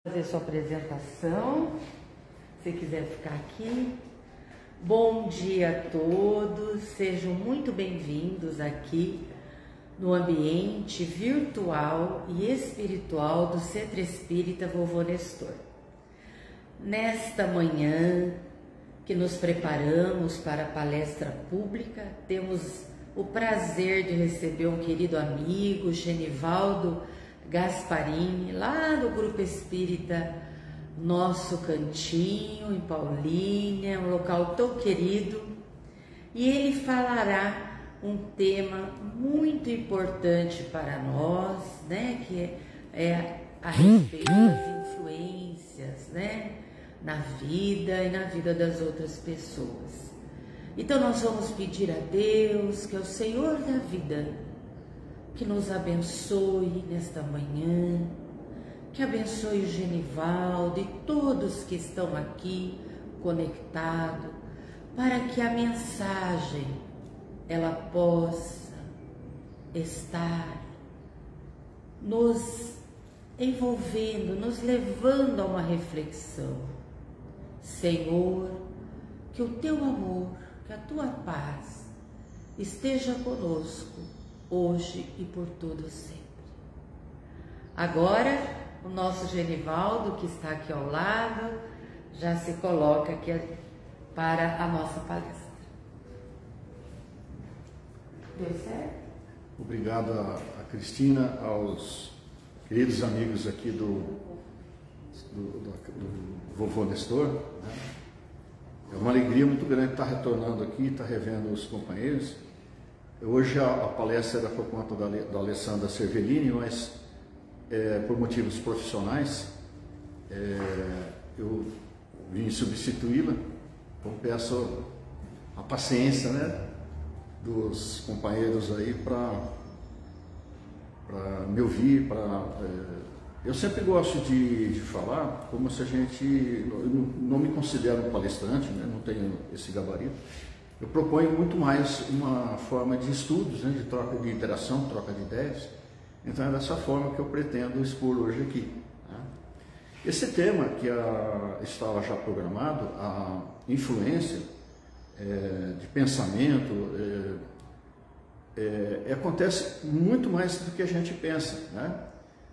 Fazer sua apresentação, se quiser ficar aqui. Bom dia a todos, sejam muito bem-vindos aqui no ambiente virtual e espiritual do Centro Espírita Vovô Nestor. Nesta manhã que nos preparamos para a palestra pública, temos o prazer de receber um querido amigo, Genivaldo Gasparini, lá do Grupo Espírita Nosso Cantinho, em Paulínia, um local tão querido, e ele falará um tema muito importante para nós, né, que é a respeito das influências, né, na vida e na vida das outras pessoas. Então nós vamos pedir a Deus, que é o Senhor da vida, que nos abençoe nesta manhã, que abençoe o Genivaldo e todos que estão aqui conectados, para que a mensagem ela possa estar nos envolvendo, nos levando a uma reflexão. Senhor, que o teu amor, que a tua paz esteja conosco hoje e por todo sempre. Agora, o nosso Genivaldo, que está aqui ao lado, já se coloca aqui para a nossa palestra. Deu certo? Obrigado a Cristina, aos queridos amigos aqui do Vovô Nestor, né? É uma alegria muito grande estar retornando aqui, estar revendo os companheiros. Hoje a palestra era por conta da Alessandra Cervellini, mas por motivos profissionais eu vim substituí-la. Então peço a paciência, né, dos companheiros aí para me ouvir. Eu sempre gosto de falar como se a gente... Eu não me considero um palestrante, né, não tenho esse gabarito. Eu proponho muito mais uma forma de estudos, né, de troca de interação, troca de ideias. Então é dessa forma que eu pretendo expor hoje aqui, né? Esse tema que estava já programado, a influência de pensamento, acontece muito mais do que a gente pensa, né?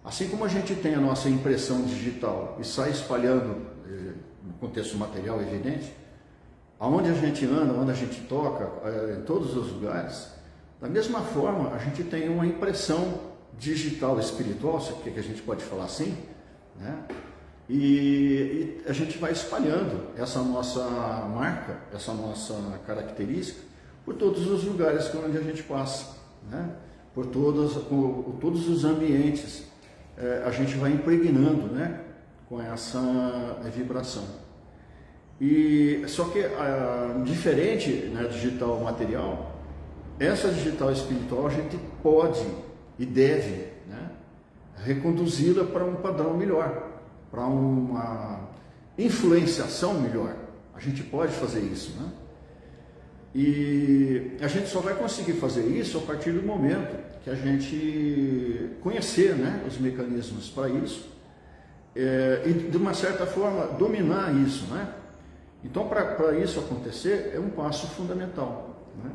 Assim como a gente tem a nossa impressão digital e sai espalhando no contexto material evidente, aonde a gente anda, onde a gente toca, em todos os lugares, da mesma forma a gente tem uma impressão digital espiritual, se é que a gente pode falar assim, né? E a gente vai espalhando essa nossa marca, essa nossa característica por todos os lugares onde a gente passa, né? Por todos os ambientes, a gente vai impregnando, né, com essa vibração. E só que diferente, né, digital material, essa digital espiritual a gente pode e deve, né, reconduzi-la para um padrão melhor, para uma influenciação melhor. A gente pode fazer isso, né? E a gente só vai conseguir fazer isso a partir do momento que a gente conhecer, né, os mecanismos para isso, e de uma certa forma dominar isso, né? Então, para isso acontecer, é um passo fundamental, né?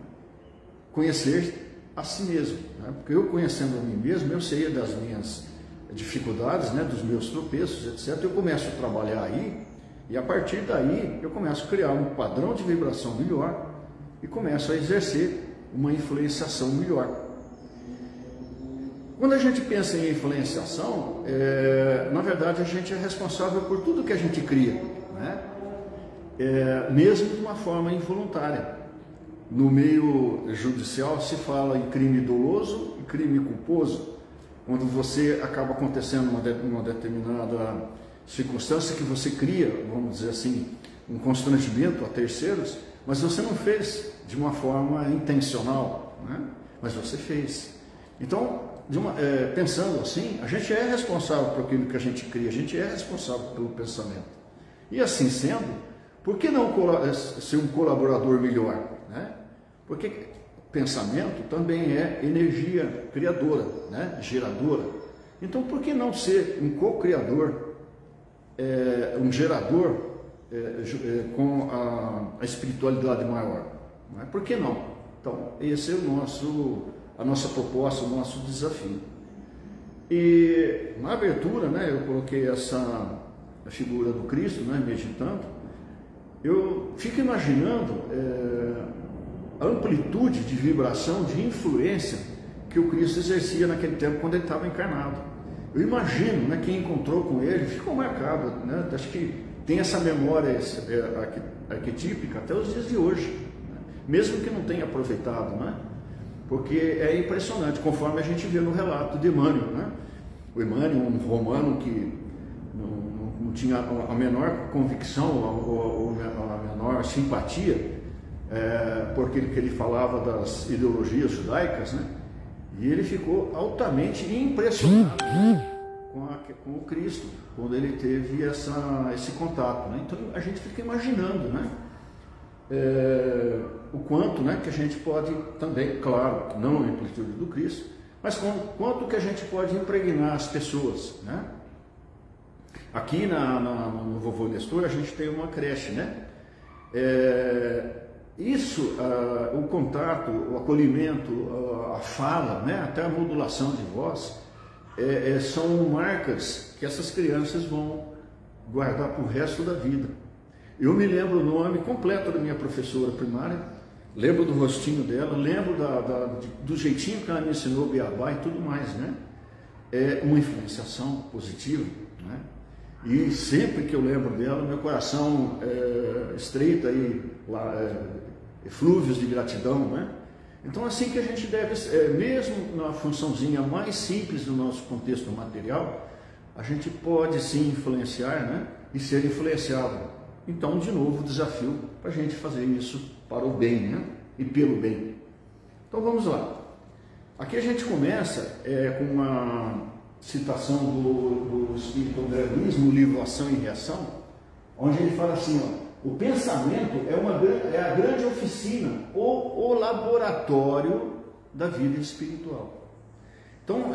Conhecer a si mesmo, né? Porque eu conhecendo a mim mesmo, eu sei das minhas dificuldades, né? Dos meus tropeços, etc. Eu começo a trabalhar aí, e a partir daí eu começo a criar um padrão de vibração melhor e começo a exercer uma influenciação melhor. Quando a gente pensa em influenciação, na verdade a gente é responsável por tudo que a gente cria, né? Mesmo de uma forma involuntária. No meio judicial se fala em crime doloso e crime culposo, quando você acaba acontecendo uma determinada circunstância que você cria, vamos dizer assim, um constrangimento a terceiros, mas você não fez de uma forma intencional, né? Mas você fez. Então, pensando assim, a gente é responsável por aquilo que a gente cria, a gente é responsável pelo pensamento. E assim sendo, por que não ser um colaborador melhor, né? Porque pensamento também é energia criadora, né? Geradora. Então, por que não ser um co-criador um gerador com a espiritualidade maior. Não é? Por que não? Então, esse é a nossa proposta, o nosso desafio. E na abertura, né, eu coloquei a figura do Cristo, né, meditando. Eu fico imaginando a amplitude de vibração, de influência que o Cristo exercia naquele tempo quando ele estava encarnado. Eu imagino, né, quem encontrou com ele ficou marcado, né, acho que tem essa memória arquetípica até os dias de hoje, né, mesmo que não tenha aproveitado, né, porque é impressionante, conforme a gente vê no relato de Emmanuel, né, o Emmanuel, um romano que não tinha a menor convicção ou a menor simpatia, porque ele falava das ideologias judaicas, né? E ele ficou altamente impressionado com o Cristo, quando ele teve esse contato, né? Então a gente fica imaginando, né? O quanto, né, que a gente pode também, claro, que não a amplitude do Cristo, mas quanto que a gente pode impregnar as pessoas, né? Aqui no Vovô Nestor a gente tem uma creche, né? O contato, o acolhimento, a fala, né? Até a modulação de voz, são marcas que essas crianças vão guardar para o resto da vida. Eu me lembro o nome completo da minha professora primária, lembro do rostinho dela, lembro do jeitinho que ela me ensinou o beabá e tudo mais, né? É uma influenciação positiva, né? E sempre que eu lembro dela, meu coração estreita aí, eflúvios de gratidão, né? Então, assim que a gente deve, mesmo na funçãozinha mais simples do nosso contexto material, a gente pode sim influenciar, né? E ser influenciado. Então, de novo, o desafio para a gente fazer isso para o bem, né? E pelo bem. Então, vamos lá. Aqui a gente começa com uma citação do Espírito André Luiz, no livro Ação e Reação, onde ele fala assim, ó, o pensamento é a grande oficina ou o laboratório da vida espiritual. Então,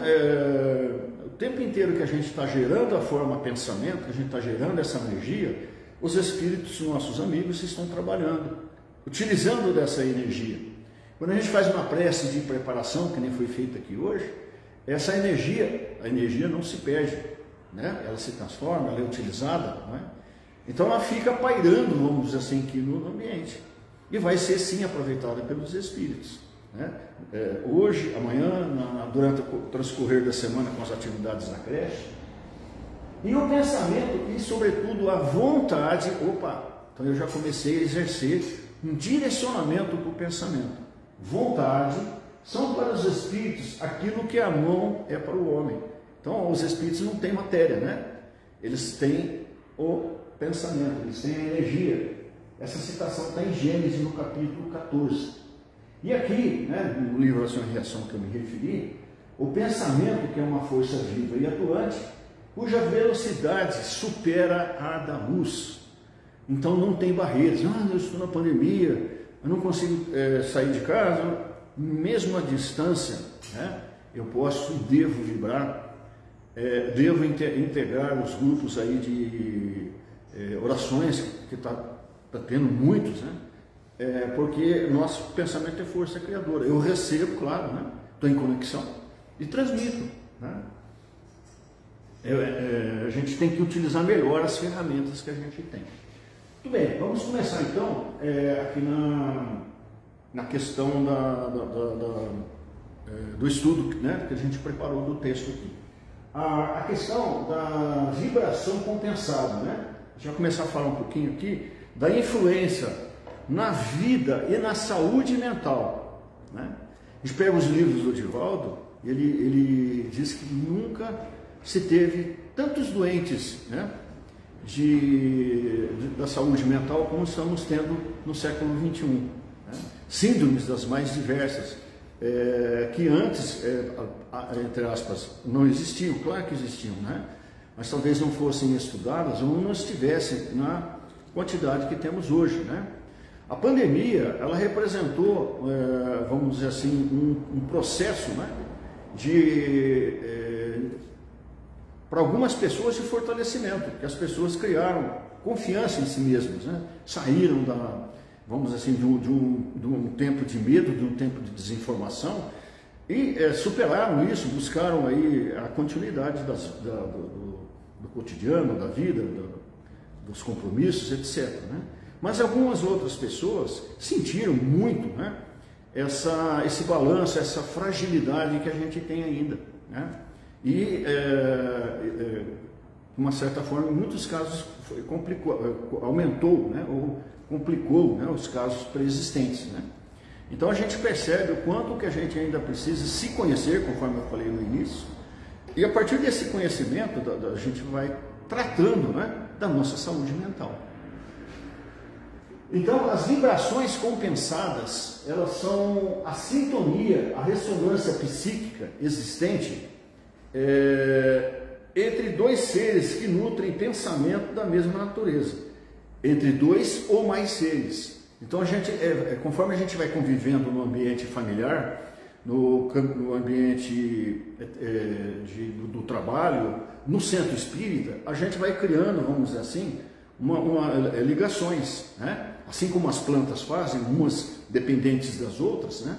o tempo inteiro que a gente está gerando a forma pensamento, que a gente está gerando essa energia, os espíritos, nossos amigos, estão trabalhando, utilizando dessa energia. Quando a gente faz uma prece de preparação, que nem foi feita aqui hoje, essa energia, a energia não se perde, né? Ela se transforma, ela é utilizada, né? Então ela fica pairando, vamos dizer assim, aqui no ambiente, e vai ser sim aproveitada pelos espíritos, né? Hoje, amanhã, durante o transcorrer da semana com as atividades da creche, e o pensamento e sobretudo a vontade, então eu já comecei a exercer um direcionamento para o pensamento. Vontade são para os espíritos aquilo que a mão é para o homem. Então, os espíritos não têm matéria, né? Eles têm o pensamento, eles têm a energia. Essa citação está em Gênesis, no capítulo 14. E aqui, né, no livro Ação e Reação que eu me referi, o pensamento, que é uma força viva e atuante, cuja velocidade supera a da luz. Então, não tem barreiras. Eu estou na pandemia, eu não consigo sair de casa. Mesmo à distância, né, eu devo vibrar, devo integrar os grupos aí de orações, que está tendo muitos, né, porque nosso pensamento é força criadora. Eu recebo, claro, né, estou em conexão e transmito, né. A gente tem que utilizar melhor as ferramentas que a gente tem. Muito bem, vamos começar então aqui na questão do estudo, né, que a gente preparou do texto aqui. A questão da vibração compensada, né? A gente vai começar a falar um pouquinho aqui da influência na vida e na saúde mental, né? A gente pega os livros do Divaldo, ele diz que nunca se teve tantos doentes, né, da saúde mental como estamos tendo no século XXI. Síndromes das mais diversas, que antes, entre aspas, não existiam, claro que existiam, né? Mas talvez não fossem estudadas ou não estivessem na quantidade que temos hoje, né? A pandemia, ela representou, vamos dizer assim, um processo, né, para algumas pessoas de fortalecimento, porque as pessoas criaram confiança em si mesmas, né? Saíram vamos dizer assim, de um tempo de medo, de um tempo de desinformação, e superaram isso, buscaram aí a continuidade do cotidiano, da vida, dos compromissos, etc. Né? Mas algumas outras pessoas sentiram muito, né, esse balanço, essa fragilidade que a gente tem ainda. Né? E, de uma certa forma, em muitos casos aumentou, né, ou complicou, né, os casos preexistentes. Né? Então a gente percebe o quanto que a gente ainda precisa se conhecer, conforme eu falei no início, e a partir desse conhecimento a gente vai tratando, né, da nossa saúde mental. Então as vibrações compensadas, elas são a sintonia, a ressonância psíquica existente entre dois seres que nutrem pensamento da mesma natureza, entre dois ou mais seres. Então, conforme a gente vai convivendo no ambiente familiar, no ambiente do trabalho, no centro espírita, a gente vai criando, vamos dizer assim, ligações, né? Assim como as plantas fazem, umas dependentes das outras, né?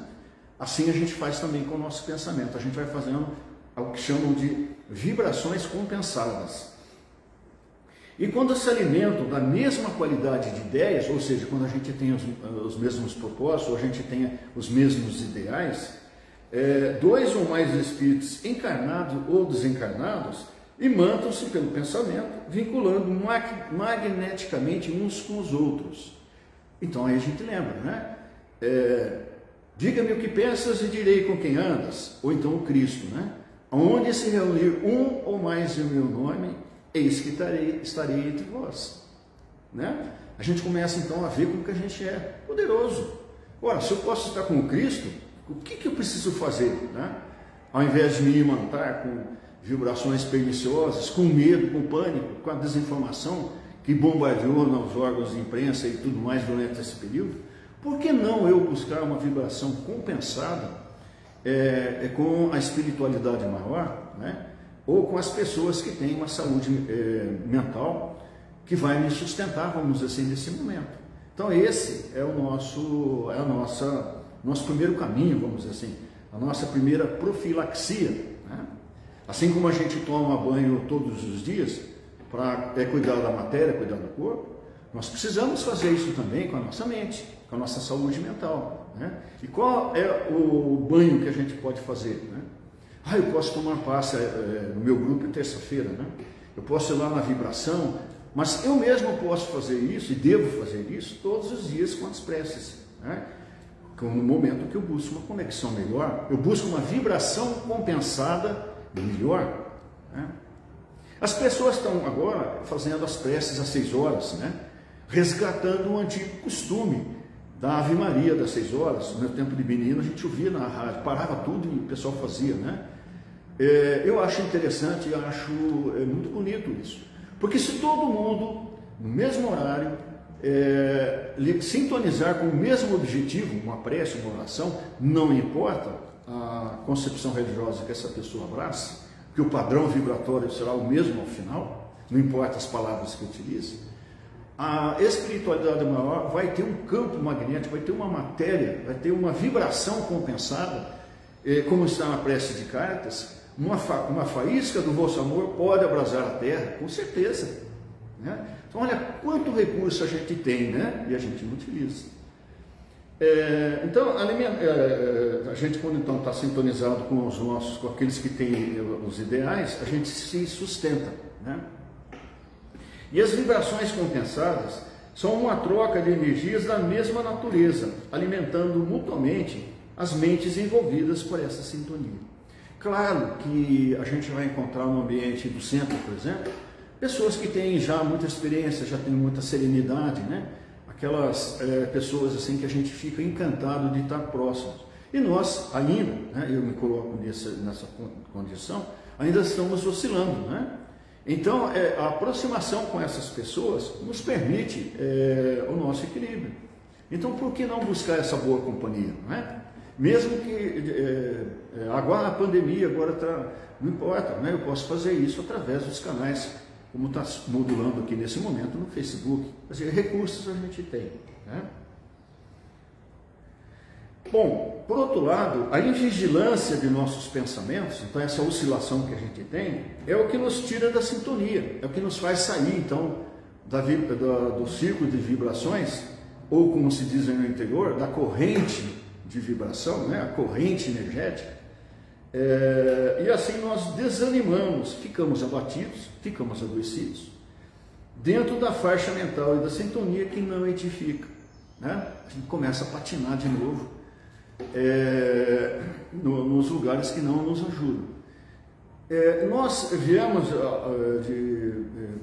Assim a gente faz também com o nosso pensamento. A gente vai fazendo o que chamam de vibrações compensadas. E quando se alimentam da mesma qualidade de ideias, ou seja, quando a gente tem os mesmos propósitos, ou a gente tem os mesmos ideais, dois ou mais espíritos encarnados ou desencarnados imantam-se pelo pensamento, vinculando magneticamente uns com os outros. Então aí a gente lembra, né? Diga-me o que pensas e direi com quem andas, ou então o Cristo, né? Onde se reunir um ou mais em meu nome, eis que estarei entre vós. Né? A gente começa então a ver como que a gente é poderoso. Ora, se eu posso estar com o Cristo, o que eu preciso fazer? Né? Ao invés de me imantar com vibrações perniciosas, com medo, com pânico, com a desinformação que bombardeou nos órgãos de imprensa e tudo mais durante esse período, por que não eu buscar uma vibração compensada com a espiritualidade maior, né? Ou com as pessoas que têm uma saúde mental que vai me sustentar, vamos dizer assim, nesse momento. Então esse é o nosso primeiro caminho, vamos dizer assim, a nossa primeira profilaxia. Né? Assim como a gente toma banho todos os dias para cuidar da matéria, cuidar do corpo, nós precisamos fazer isso também com a nossa mente, com a nossa saúde mental. Né? E qual é o banho que a gente pode fazer? Né? Eu posso tomar passe no meu grupo terça-feira, né? Eu posso ir lá na vibração, mas eu mesmo posso fazer isso e devo fazer isso todos os dias com as preces, né? No momento que eu busco uma conexão melhor, eu busco uma vibração compensada melhor. Né? As pessoas estão agora fazendo as preces às 6 horas, né? Resgatando um antigo costume da Ave Maria das 6 horas. No meu tempo de menino, a gente ouvia na rádio, parava tudo e o pessoal fazia, né? Eu acho interessante e acho muito bonito isso, porque se todo mundo, no mesmo horário, sintonizar com o mesmo objetivo, uma prece, uma oração, não importa a concepção religiosa que essa pessoa abraça, que o padrão vibratório será o mesmo ao final, não importa as palavras que utilize, a espiritualidade maior vai ter um campo magnético, vai ter uma matéria, vai ter uma vibração compensada, como está na prece de cartas. Uma faísca do vosso amor pode abrasar a terra, com certeza. Né? Então, olha quanto recurso a gente tem, né? E a gente não utiliza. Então, a gente, quando então está sintonizado com com aqueles que têm os ideais, a gente se sustenta. Né? E as vibrações compensadas são uma troca de energias da mesma natureza, alimentando mutuamente as mentes envolvidas por essa sintonia. Claro que a gente vai encontrar no ambiente do centro, por exemplo, pessoas que têm já muita experiência, já têm muita serenidade, né? Aquelas pessoas assim que a gente fica encantado de estar próximos. E nós ainda, né, eu me coloco nessa condição, ainda estamos oscilando, né? Então, a aproximação com essas pessoas nos permite o nosso equilíbrio. Então, por que não buscar essa boa companhia, né? Mesmo que agora a pandemia agora está, não importa, né? Eu posso fazer isso através dos canais, como está modulando aqui nesse momento no Facebook. Quer dizer, recursos a gente tem, né? Bom, por outro lado, a invigilância de nossos pensamentos, então essa oscilação que a gente tem, é o que nos tira da sintonia, é o que nos faz sair, então, do círculo de vibrações, ou como se diz no interior, da corrente de vibração, né? A corrente energética, e assim nós desanimamos, ficamos abatidos, ficamos adoecidos, dentro da faixa mental e da sintonia que não edifica, né? A gente começa a patinar de novo, nos lugares que não nos ajudam. Nós viemos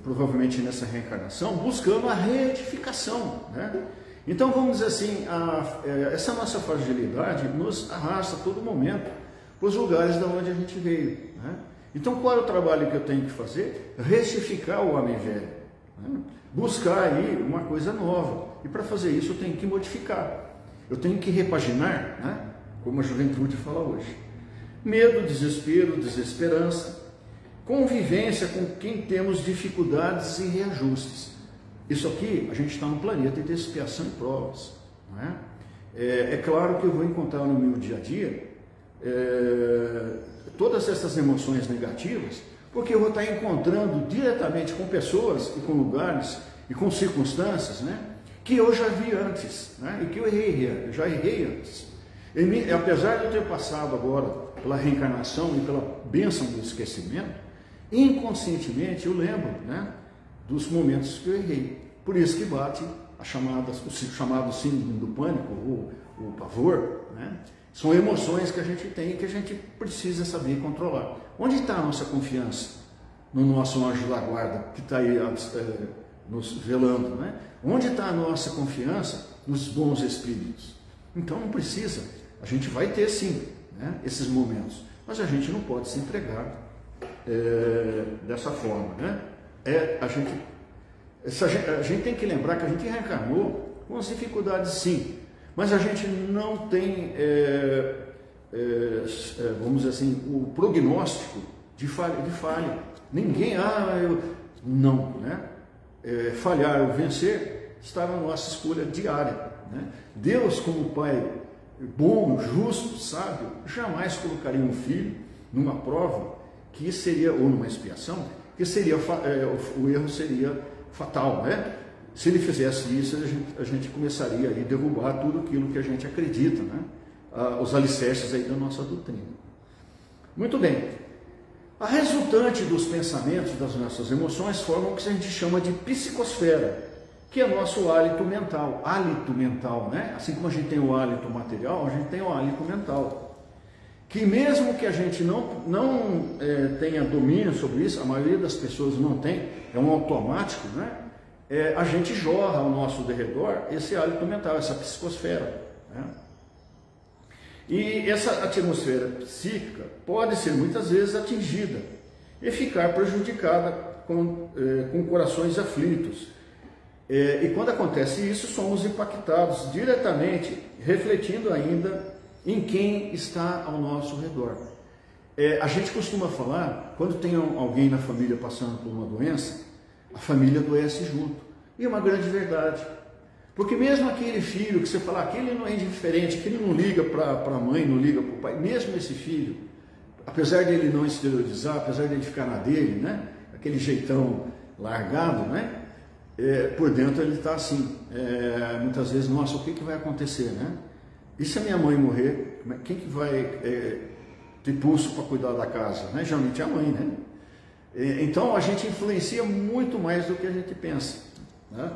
provavelmente nessa reencarnação buscando a reedificação, né? Então vamos dizer assim, essa nossa fragilidade nos arrasta a todo momento para os lugares de onde a gente veio, né? Então qual é o trabalho que eu tenho que fazer? Retificar o homem velho, né? Buscar aí uma coisa nova, e para fazer isso eu tenho que modificar. Eu tenho que repaginar, né? Como a juventude fala hoje. Medo, desespero, desesperança, convivência com quem temos dificuldades e reajustes. Isso aqui, a gente está no planeta de expiação e provas, não é? É claro que eu vou encontrar no meu dia a dia todas essas emoções negativas, porque eu vou estar encontrando diretamente com pessoas e com lugares e com circunstâncias, né? Que eu já vi antes, né? E que eu já errei antes. Apesar de eu ter passado agora pela reencarnação e pela bênção do esquecimento, inconscientemente eu lembro, né, dos momentos que eu errei. Por isso que bate o chamado síndrome do pânico, o pavor, né? São emoções que a gente tem e que a gente precisa saber controlar. Onde está a nossa confiança? No nosso anjo da guarda, que está aí nos velando, né? Onde está a nossa confiança? Nos bons espíritos. Então não precisa, a gente vai ter sim, né, esses momentos, mas a gente não pode se entregar dessa forma, né? A gente tem que lembrar que a gente reencarnou com as dificuldades sim, mas a gente não tem, vamos dizer assim, o prognóstico de falha. Ninguém, não, né? Falhar ou vencer está na nossa escolha diária, né? Deus, como Pai bom, justo, sábio, jamais colocaria um filho numa prova que seria, ou numa expiação, que seria, o erro seria fatal, né? Se ele fizesse isso, a gente começaria a derrubar tudo aquilo que a gente acredita, né? Os alicerces aí da nossa doutrina. Muito bem. A resultante dos pensamentos, das nossas emoções, forma o que a gente chama de psicosfera, que é nosso hálito mental, né? Assim como a gente tem o hálito material, a gente tem o hálito mental, que mesmo que a gente não tenha domínio sobre isso, a maioria das pessoas não tem, é um automático, né? A gente jorra ao nosso derredor esse hálito mental, essa psicosfera, né? E essa atmosfera psíquica pode ser muitas vezes atingida e ficar prejudicada com corações aflitos. E quando acontece isso, somos impactados diretamente, refletindo ainda em quem está ao nosso redor. A gente costuma falar, quando tem alguém na família passando por uma doença, a família adoece junto. E é uma grande verdade. Porque mesmo aquele filho que você fala, aquele não é indiferente, aquele não liga para a mãe, não liga para o pai, mesmo esse filho, apesar dele não exteriorizar, apesar dele ficar na dele, né? Aquele jeitão largado, né? Por dentro ele está assim, muitas vezes, nossa, o que vai acontecer, né? E se a minha mãe morrer, quem que vai ter pulso para cuidar da casa? Né? Geralmente é a mãe, né? Então a gente influencia muito mais do que a gente pensa, né?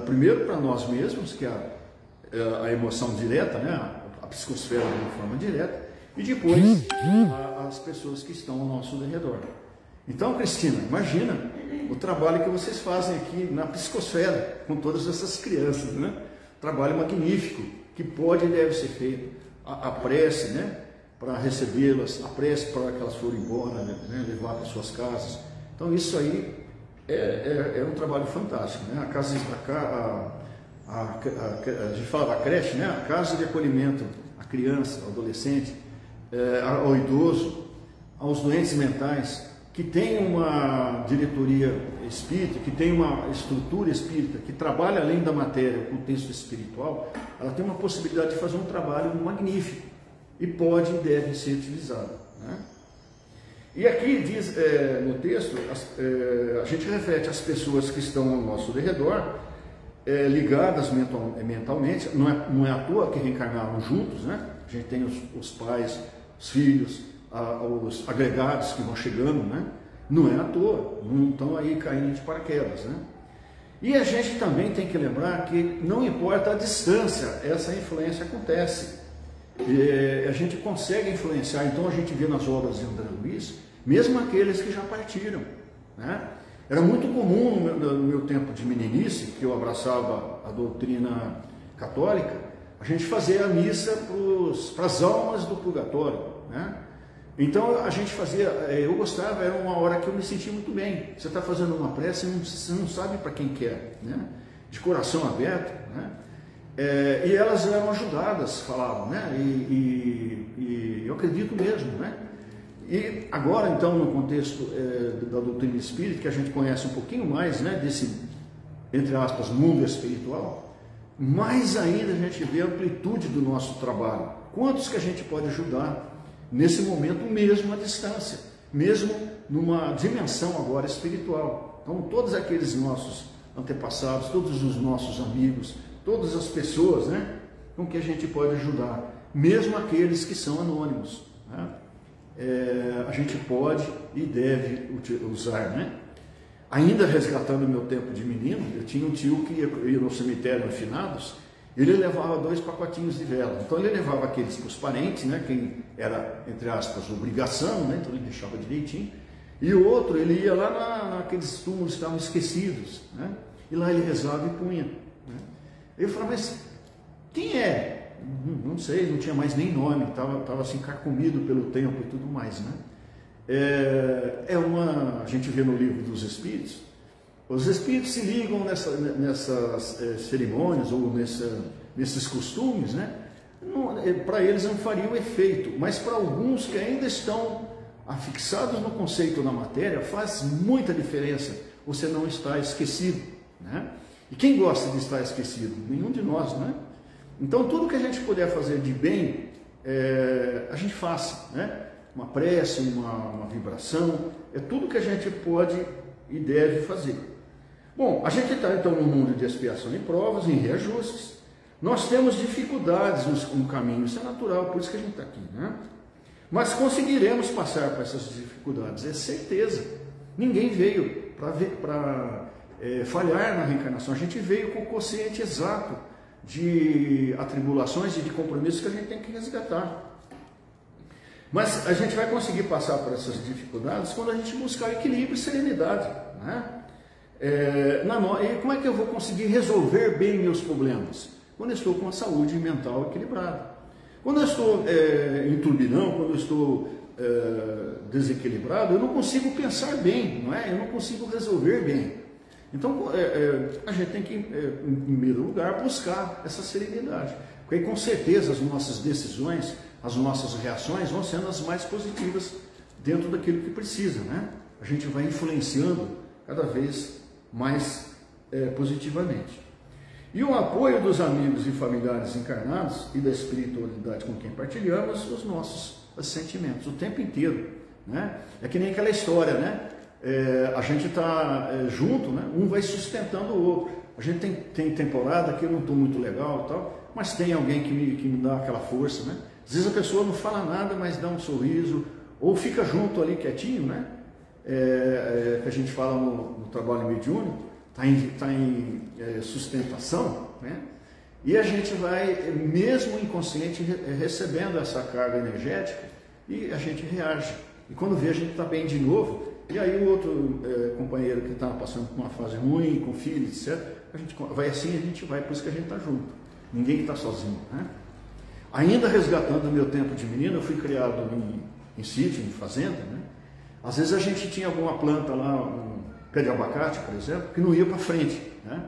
Primeiro para nós mesmos, que é a emoção direta, né? A psicosfera de uma forma direta, e depois as pessoas que estão ao nosso redor. Então, Cristina, imagina o trabalho que vocês fazem aqui na psicosfera com todas essas crianças, né? Trabalho magnífico que pode e deve ser feito. A prece, né? Para recebê-las, a prece para que elas forem embora, né? Levar para suas casas. Então, isso aí é um trabalho fantástico, né? A gente fala da creche, né? A casa de acolhimento à criança, ao adolescente, ao idoso, aos doentes mentais, que tem uma diretoria espírita, que tem uma estrutura espírita, que trabalha além da matéria, o contexto espiritual, ela tem uma possibilidade de fazer um trabalho magnífico e pode e deve ser utilizada, né? E aqui diz no texto, a gente reflete as pessoas que estão ao nosso redor, ligadas mentalmente, não é à toa que reencarnaram juntos, né? A gente tem os pais, os filhos, os agregados que vão chegando, né? Não é à toa, não estão aí caindo de paraquedas, né? E a gente também tem que lembrar que não importa a distância, essa influência acontece. A gente consegue influenciar, então a gente vê nas obras de André Luiz, mesmo aqueles que já partiram, né? Era muito comum no meu tempo de meninice, que eu abraçava a doutrina católica, a gente fazer a missa para as almas do purgatório, né? Então a gente fazia, eu gostava, era uma hora que eu me sentia muito bem. Você está fazendo uma prece, você não sabe para quem quer, né? De coração aberto, né? E elas eram ajudadas, falavam, né? E eu acredito mesmo, né? E agora, então, no contexto da doutrina espírita, que a gente conhece um pouquinho mais, né, desse, entre aspas, mundo espiritual, mais ainda a gente vê a amplitude do nosso trabalho. Quantos que a gente pode ajudar nesse momento, mesmo à distância, mesmo numa dimensão agora espiritual. Então, todos aqueles nossos antepassados, todos os nossos amigos, todas as pessoas, né, com que a gente pode ajudar, mesmo aqueles que são anônimos, né? A gente pode e deve usar, né? Ainda resgatando o meu tempo de menino, eu tinha um tio que ia no cemitério de finados, ele levava 2 pacotinhos de vela. Então ele levava aqueles para os parentes, né? Quem era, entre aspas, obrigação, né? Então ele deixava direitinho. E o outro, ele ia lá naqueles túmulos que estavam esquecidos, né? E lá ele rezava e punha, né? Eu falava, mas quem é? Não sei, não tinha mais nem nome, estava assim carcomido pelo tempo e tudo mais, né? A gente vê no livro dos Espíritos, os Espíritos se ligam nessas cerimônias ou nesses costumes, né? Para eles não faria o efeito, mas para alguns que ainda estão afixados no conceito da matéria, faz muita diferença você não estar esquecido, né? E quem gosta de estar esquecido? Nenhum de nós, né? Então, tudo que a gente puder fazer de bem, a gente faça, né? Uma prece, uma vibração, é tudo que a gente pode e deve fazer. Bom, a gente está então num mundo de expiação e provas, em reajustes. Nós temos dificuldades no caminho, isso é natural, por isso que a gente está aqui, né? Mas conseguiremos passar por essas dificuldades, é certeza. Ninguém veio para falhar na reencarnação, a gente veio com o quociente exato de atribulações e de compromissos que a gente tem que resgatar. Mas a gente vai conseguir passar por essas dificuldades quando a gente buscar equilíbrio e serenidade, né? E como é que eu vou conseguir resolver bem meus problemas? Quando eu estou com a saúde mental equilibrada. Quando eu estou em turbilhão, quando eu estou desequilibrado, eu não consigo pensar bem, não é? Eu não consigo resolver bem. Então, a gente tem que, em primeiro lugar, buscar essa serenidade. Porque aí, com certeza, as nossas decisões, as nossas reações vão sendo as mais positivas dentro daquilo que precisa, né? A gente vai influenciando cada vez mais positivamente. E o apoio dos amigos e familiares encarnados e da espiritualidade com quem partilhamos os nossos sentimentos o tempo inteiro, né? É que nem aquela história, né? A gente está junto, né? Um vai sustentando o outro. A gente tem temporada que eu não estou muito legal e tal, mas tem alguém que me dá aquela força, né? Às vezes a pessoa não fala nada, mas dá um sorriso, ou fica junto ali quietinho, né? Que a gente fala no trabalho mediúnico, está em sustentação, né? E a gente vai, mesmo inconsciente, recebendo essa carga energética e a gente reage. E quando vê, a gente está bem de novo. E aí o outro companheiro que está passando por uma fase ruim, com filho, etc., a gente vai assim, a gente vai, por isso que a gente está junto. Ninguém está sozinho, né? Ainda resgatando o meu tempo de menino, eu fui criado em sítio, em fazenda, né? Às vezes a gente tinha alguma planta lá, um pé de abacate, por exemplo, que não ia para frente, né?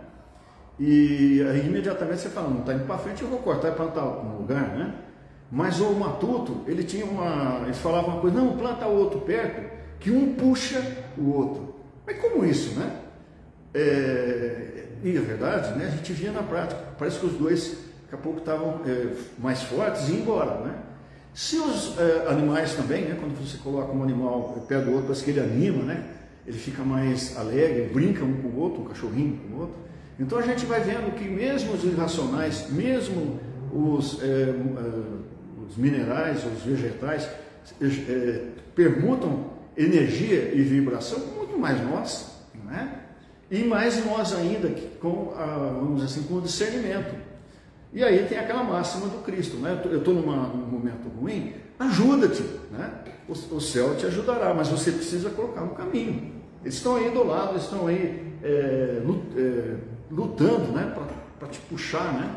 E aí imediatamente você fala, não está indo para frente, eu vou cortar e plantar no lugar, né? Mas o matuto, ele falava uma coisa, não, planta outro perto, que um puxa o outro. Mas como isso, né? E a verdade, né, a gente via na prática, parece que os dois daqui a pouco estavam mais fortes e iam embora, né? Se os animais também, né, quando você coloca um animal perto do outro, parece que ele anima, né? Ele fica mais alegre, brinca um com o outro, um cachorrinho com o outro. Então a gente vai vendo que mesmo os irracionais, mesmo os minerais, os vegetais, permutam energia e vibração muito mais nós, né? E mais nós ainda vamos dizer assim, com o discernimento. E aí tem aquela máxima do Cristo, né? Eu estou num momento ruim, ajuda-te, né? O céu te ajudará, mas você precisa colocar no caminho. Eles estão aí do lado, eles estão aí lutando, né? Para te puxar, né?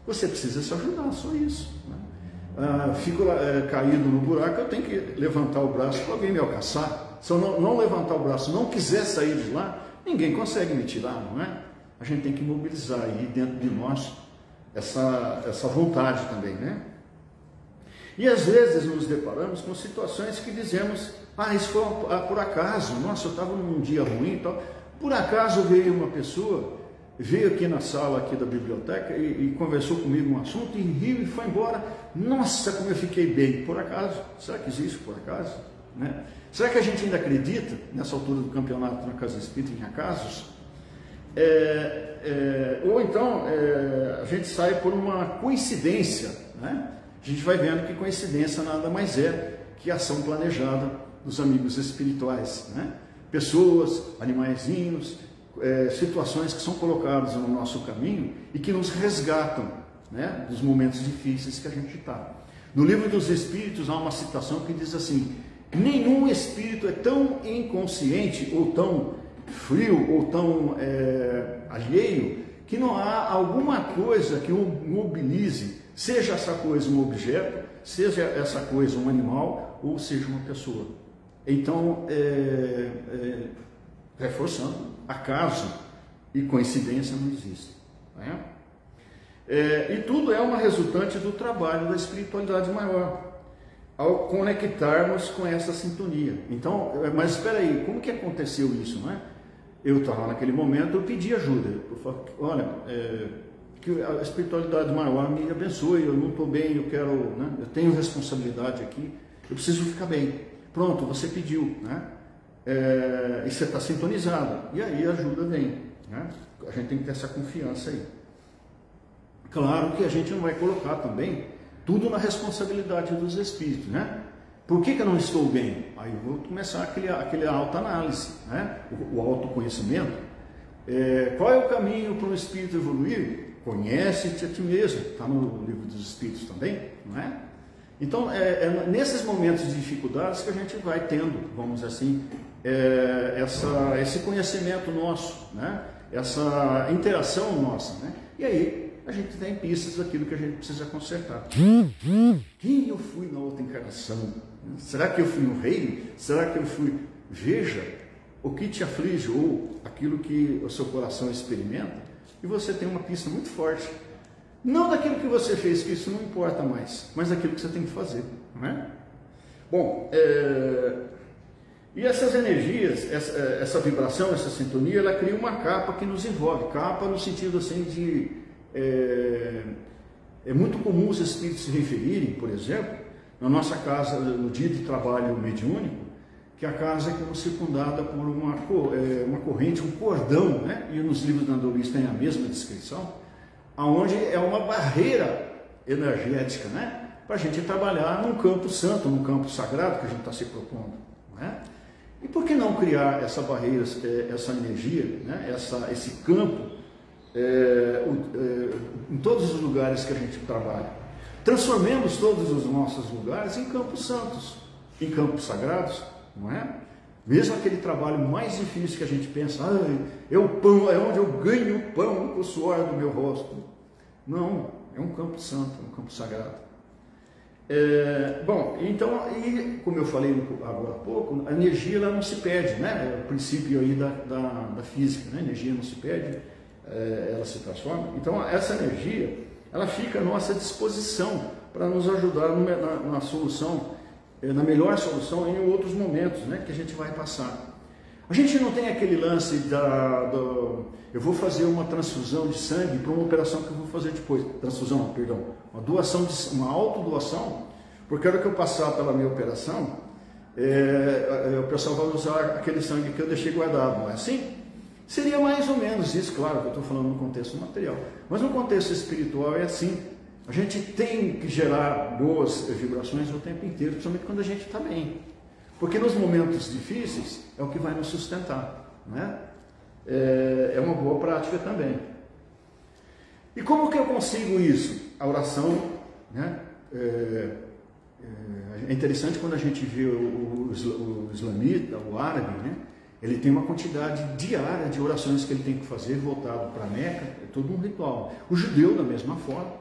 Você precisa se ajudar, só isso, né? Fico caído no buraco, eu tenho que levantar o braço para alguém me alcançar. Se eu não levantar o braço, não quiser sair de lá, ninguém consegue me tirar, não é? A gente tem que mobilizar aí dentro de nós essa vontade também, né? E às vezes nos deparamos com situações que dizemos, isso foi por acaso, nossa, eu estava num dia ruim e tal. Por acaso veio uma pessoa, veio aqui na sala aqui da biblioteca e conversou comigo um assunto e riu e foi embora. Nossa, como eu fiquei bem. Por acaso? Será que existe por acaso? Né? Será que a gente ainda acredita, nessa altura do campeonato na Casa Espírita, em acasos? Ou então a gente sai por uma coincidência, né? A gente vai vendo que coincidência nada mais é que ação planejada dos amigos espirituais, né? Pessoas, animaizinhos, situações que são colocadas no nosso caminho e que nos resgatam, né, dos momentos difíceis que a gente está. No Livro dos Espíritos há uma citação que diz assim: nenhum espírito é tão inconsciente ou tão frio ou tão alheio que não há alguma coisa que o mobilize, seja essa coisa um objeto, seja essa coisa um animal ou seja uma pessoa. Então, reforçando, acaso e coincidência não existem, né? E tudo é uma resultante do trabalho da espiritualidade maior, ao conectarmos com essa sintonia. Então, mas espera aí, como que aconteceu isso, não é? Eu estava naquele momento, eu pedi ajuda. Eu falei, olha, que a espiritualidade maior me abençoe, eu não estou bem, eu quero, né, eu tenho responsabilidade aqui, eu preciso ficar bem. Pronto, você pediu, né? E você está sintonizado, e aí a ajuda vem, né? A gente tem que ter essa confiança aí. Claro que a gente não vai colocar também tudo na responsabilidade dos espíritos, né? Por que eu não estou bem? Aí eu vou começar aquele autoanálise, né? O autoconhecimento. Qual é o caminho para um espírito evoluir? Conhece-te a ti mesmo, está no Livro dos Espíritos também, não é? Então, nesses momentos de dificuldades que a gente vai tendo, vamos dizer assim, esse conhecimento nosso, né? Essa interação nossa, né? E aí a gente tem pistas daquilo que a gente precisa consertar. Quem eu fui na outra encarnação? Será que eu fui um rei? Será que eu fui... Veja o que te aflige ou aquilo que o seu coração experimenta e você tem uma pista muito forte. Não daquilo que você fez, que isso não importa mais, mas daquilo que você tem que fazer, não é? Bom, e essas energias, essa vibração, essa sintonia, ela cria uma capa que nos envolve. Capa no sentido assim de... É muito comum os espíritos se referirem, por exemplo, na nossa casa, no dia de trabalho mediúnico, que a casa é como circundada por uma corrente, um cordão, né? E nos livros da Andoulis tem a mesma descrição, aonde é uma barreira energética, né? Para a gente trabalhar num campo santo, num campo sagrado que a gente está se propondo, né? E por que não criar essa barreira, essa energia, né? Esse campo em todos os lugares que a gente trabalha? Transformemos todos os nossos lugares em campos santos, em campos sagrados, não é? Mesmo aquele trabalho mais difícil que a gente pensa, é o pão, é onde eu ganho o pão com o suor do meu rosto. Não, é um campo santo, um campo sagrado. Bom, então, e como eu falei agora há pouco, a energia ela não se perde, né? É o princípio aí da física, né? A energia não se perde, ela se transforma. Então, essa energia, ela fica à nossa disposição para nos ajudar na solução, na melhor solução em outros momentos, né, que a gente vai passar. A gente não tem aquele lance eu vou fazer uma transfusão de sangue para uma operação que eu vou fazer depois. Transfusão, perdão. Uma autodoação, porque a hora que eu passar pela minha operação, o pessoal vai usar aquele sangue que eu deixei guardado, não é assim? Seria mais ou menos isso, claro que eu estou falando no contexto material. Mas no contexto espiritual é assim. A gente tem que gerar boas vibrações o tempo inteiro, principalmente quando a gente está bem. Porque nos momentos difíceis é o que vai nos sustentar, né? É uma boa prática também. E como que eu consigo isso? A oração, né? É interessante quando a gente vê o islamita, o árabe, né? Ele tem uma quantidade diária de orações que ele tem que fazer voltado para Meca, é todo um ritual. O judeu, da mesma forma,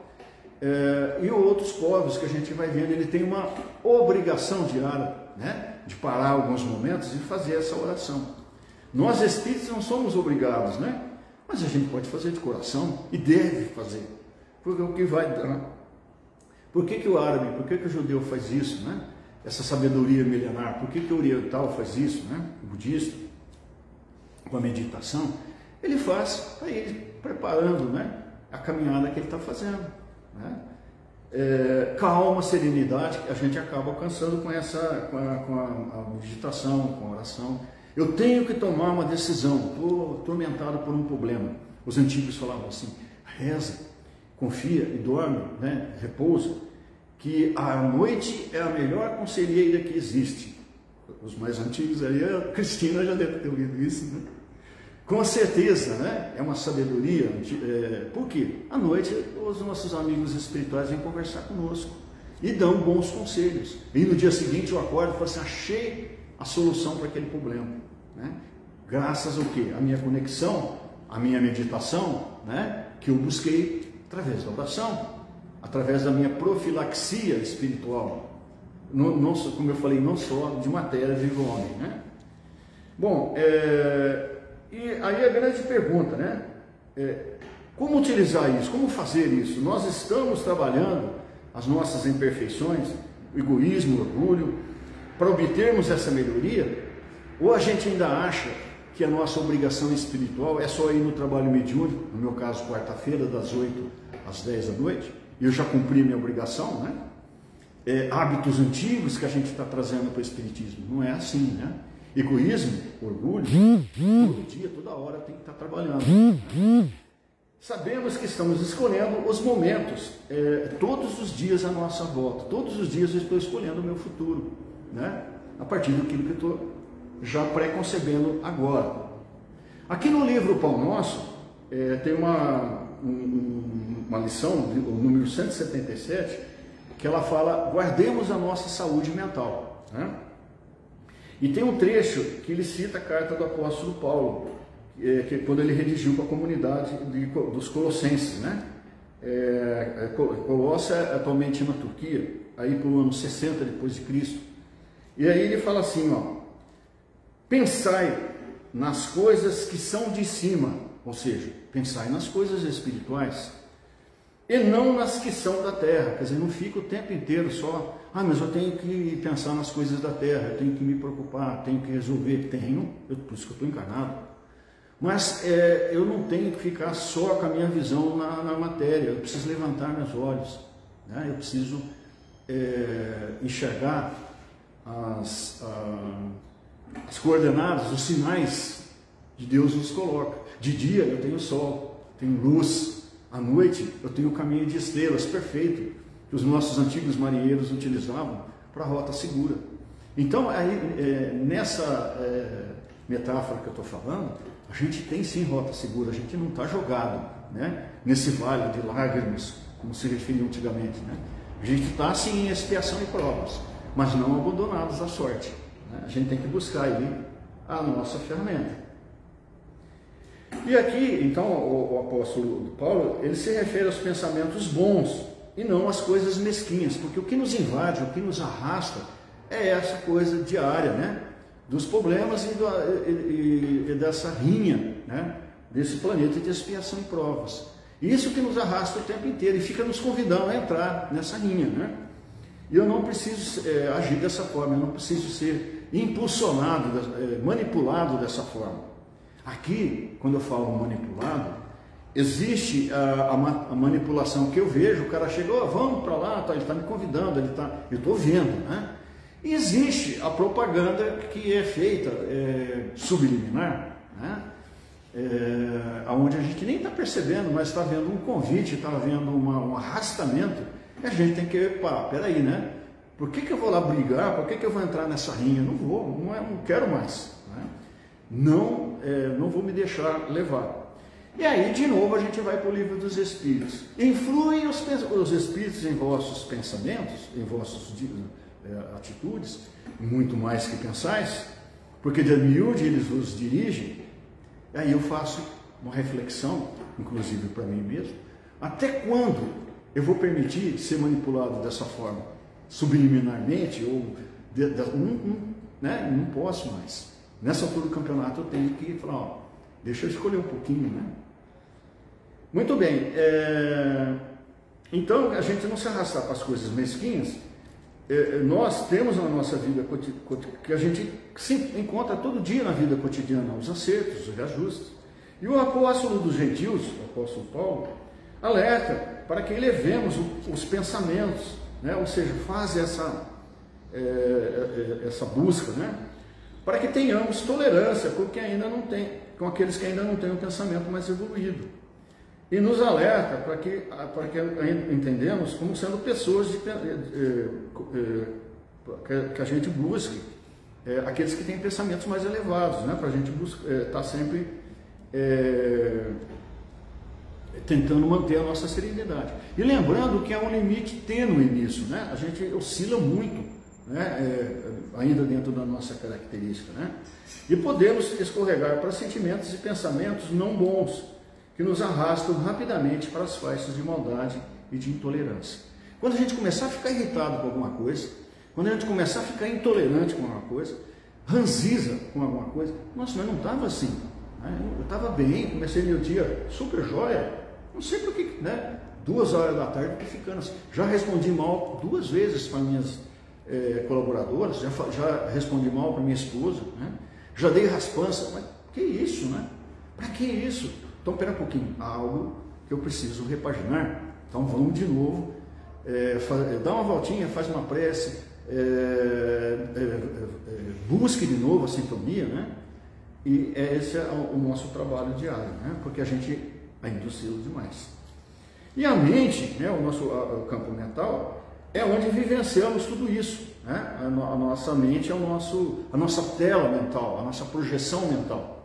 e outros povos que a gente vai vendo, ele tem uma obrigação diária, né? De parar alguns momentos e fazer essa oração. Nós espíritos não somos obrigados, né? Mas a gente pode fazer de coração e deve fazer, porque é o que vai dar. Por que o árabe, por que o judeu faz isso, né? Essa sabedoria milenar, por que o oriental faz isso, né? O budista, com a meditação, ele faz para ir preparando, né? A caminhada que ele está fazendo, né? Calma, serenidade, a gente acaba alcançando com a meditação, com a oração. Eu tenho que tomar uma decisão, estou atormentado por um problema. Os antigos falavam assim: reza, confia e dorme, né? Repousa, que a noite é a melhor conselheira que existe. Os mais antigos aí, a Cristina já deve ter ouvido isso, né? Com certeza, né? É uma sabedoria. Por quê? À noite, os nossos amigos espirituais vêm conversar conosco e dão bons conselhos. E no dia seguinte eu acordo e falo assim: achei a solução para aquele problema, né? Graças ao quê? A minha conexão, a minha meditação, né? Que eu busquei através da oração, através da minha profilaxia espiritual. Não, como eu falei, não só de matéria vive o homem, né? Bom, e aí a grande pergunta, né? Como utilizar isso? Como fazer isso? Nós estamos trabalhando as nossas imperfeições, o egoísmo, o orgulho, para obtermos essa melhoria? Ou a gente ainda acha que a nossa obrigação espiritual é só ir no trabalho mediúnico, no meu caso, quarta-feira, das 8 às 10 da noite, e eu já cumpri minha obrigação, né? Hábitos antigos que a gente está trazendo para o Espiritismo. Não é assim, né? Egoísmo, orgulho, todo dia, toda hora tem que estar trabalhando. Sabemos que estamos escolhendo os momentos, todos os dias à nossa volta. Todos os dias eu estou escolhendo o meu futuro, né? A partir daquilo que eu estou já pré-concebendo agora. Aqui no livro Pão Nosso, tem uma lição, o número 177, que ela fala: guardemos a nossa saúde mental, né? E tem um trecho que ele cita a carta do apóstolo Paulo, que quando ele redigiu para a comunidade dos colossenses, né? Colossia é atualmente na Turquia, aí pelo ano 60 depois de Cristo. E aí ele fala assim, ó: pensai nas coisas que são de cima, ou seja, pensai nas coisas espirituais, e não nas que são da terra. Quer dizer, não fica o tempo inteiro só: mas eu tenho que pensar nas coisas da terra, eu tenho que me preocupar, tenho que resolver. Por isso que eu estou encarnado. Mas eu não tenho que ficar só com a minha visão na matéria. Eu preciso levantar meus olhos, né? Eu preciso enxergar as coordenadas, os sinais que Deus nos coloca. De dia eu tenho sol, tenho luz. À noite eu tenho o caminho de estrelas perfeito, que os nossos antigos marinheiros utilizavam para a rota segura. Então, aí, nessa metáfora que eu estou falando, a gente tem sim rota segura, a gente não está jogado, né, nesse vale de lágrimas, como se referia antigamente, né? A gente está sim em expiação e provas, mas não abandonados à sorte, né? A gente tem que buscar aí a nossa ferramenta. E aqui, então, o apóstolo Paulo, ele se refere aos pensamentos bons e não às coisas mesquinhas, porque o que nos invade, o que nos arrasta é essa coisa diária, né? Dos problemas e dessa rinha, né? Desse planeta de expiação e provas. Isso que nos arrasta o tempo inteiro e fica nos convidando a entrar nessa linha, né? E eu não preciso agir dessa forma, eu não preciso ser impulsionado, manipulado dessa forma. Aqui, quando eu falo manipulado, existe a manipulação que eu vejo, o cara chega, vamos para lá, ele está me convidando, eu estou vendo, né? E existe a propaganda que é feita subliminar, né? Onde a gente nem está percebendo, mas está vendo um convite, está vendo um arrastamento. E a gente tem que, peraí, né? Por que eu vou lá brigar? Por que eu vou entrar nessa rinha? Não vou, não quero mais. Né? Não vou me deixar levar. E aí, de novo, a gente vai para o livro dos Espíritos. Influem os Espíritos em vossos pensamentos, em vossas atitudes, muito mais que pensais, porque de miúde eles vos dirigem. E aí eu faço uma reflexão, inclusive para mim mesmo, até quando eu vou permitir ser manipulado dessa forma, subliminarmente, ou né? Não posso mais. Nessa altura do campeonato eu tenho que falar, deixa eu escolher um pouquinho, né? Muito bem, então a gente não se arrastar para as coisas mesquinhas. Nós temos na nossa vida que a gente se encontra todo dia na vida cotidiana, os acertos, os reajustes. E o apóstolo dos gentios, o apóstolo Paulo, alerta para que elevemos os pensamentos, né? Ou seja, faz essa busca, né? Para que tenhamos tolerância com aqueles que ainda não têm um pensamento mais evoluído. E nos alerta para que entendemos como sendo pessoas que a gente busque aqueles que têm pensamentos mais elevados, né? Para a gente estar sempre tentando manter a nossa serenidade. E lembrando que há um limite tênue nisso, né? A gente oscila muito, né? Ainda dentro da nossa característica, né? E podemos escorregar para sentimentos e pensamentos não bons, que nos arrastam rapidamente para as faixas de maldade e de intolerância. Quando a gente começar a ficar irritado com alguma coisa, quando a gente começar a ficar intolerante com alguma coisa, ranziza com alguma coisa, nossa, mas não estava assim, né? Eu estava bem, comecei meu dia super jóia, não sei por que, né? 2 horas da tarde eu estou ficando assim. Já respondi mal 2 vezes para minhas colaboradoras, já respondi mal para minha esposa, né? Já dei raspança, mas que isso, né? Para que isso? Então, espera um pouquinho, há algo que eu preciso repaginar. Então, vamos de novo, dá uma voltinha, faz uma prece, busque de novo a sintonia, né? E esse é o nosso trabalho diário, né? Porque a gente ainda oscila demais. E a mente, né? O nosso campo mental, é onde vivenciamos tudo isso, né? A nossa mente é a nossa tela mental, a nossa projeção mental.